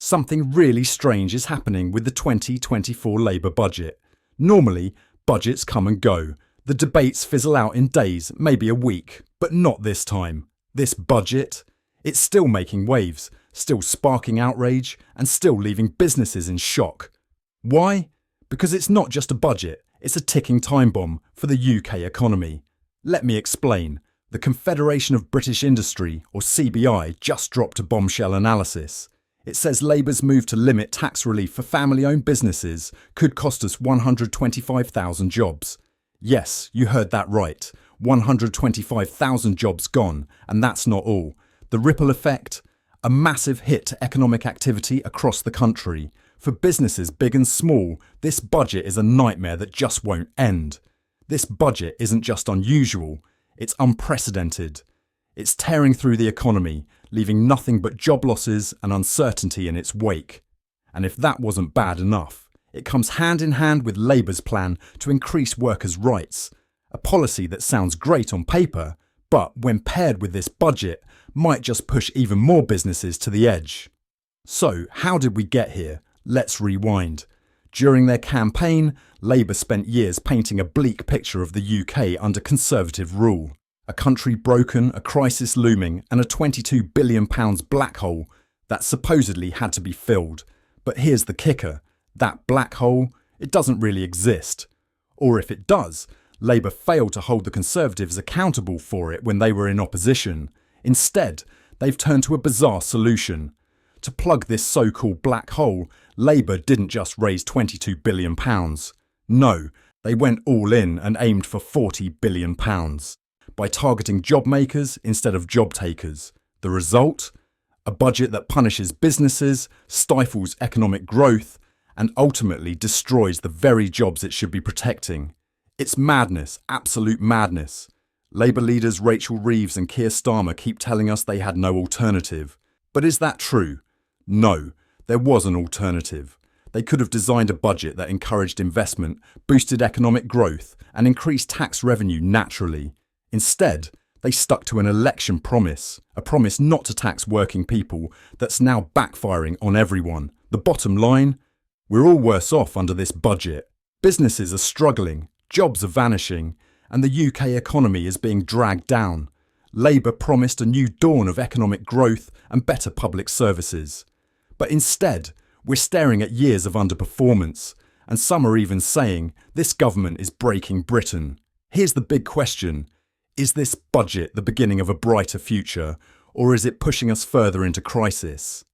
Something really strange is happening with the 2024 Labour budget. Normally, budgets come and go. The debates fizzle out in days, maybe a week, but not this time. This budget? It's still making waves, still sparking outrage, and still leaving businesses in shock. Why? Because it's not just a budget, it's a ticking time bomb for the UK economy. Let me explain. The Confederation of British Industry, or CBI, just dropped a bombshell analysis. It says Labour's move to limit tax relief for family-owned businesses could cost us 125,000 jobs. Yes, you heard that right. 125,000 jobs gone, and that's not all. The ripple effect? A massive hit to economic activity across the country. For businesses big and small, this budget is a nightmare that just won't end. This budget isn't just unusual, it's unprecedented. It's tearing through the economy, leaving nothing but job losses and uncertainty in its wake. And if that wasn't bad enough, it comes hand in hand with Labour's plan to increase workers' rights, a policy that sounds great on paper, but when paired with this budget, might just push even more businesses to the edge. So, how did we get here? Let's rewind. During their campaign, Labour spent years painting a bleak picture of the UK under Conservative rule. A country broken, a crisis looming, and a £22 billion black hole that supposedly had to be filled. But here's the kicker. That black hole, it doesn't really exist. Or if it does, Labour failed to hold the Conservatives accountable for it when they were in opposition. Instead, they've turned to a bizarre solution. To plug this so-called black hole, Labour didn't just raise £22 billion. No, they went all in and aimed for £40 billion. By targeting job makers instead of job takers. The result? A budget that punishes businesses, stifles economic growth, and ultimately destroys the very jobs it should be protecting. It's madness, absolute madness. Labour leaders Rachel Reeves and Keir Starmer keep telling us they had no alternative. But is that true? No, there was an alternative. They could have designed a budget that encouraged investment, boosted economic growth, and increased tax revenue naturally. Instead, they stuck to an election promise, a promise not to tax working people that's now backfiring on everyone. The bottom line? We're all worse off under this budget. Businesses are struggling, jobs are vanishing, and the UK economy is being dragged down. Labour promised a new dawn of economic growth and better public services. But instead, we're staring at years of underperformance, and some are even saying this government is breaking Britain. Here's the big question. Is this budget the beginning of a brighter future, or is it pushing us further into crisis?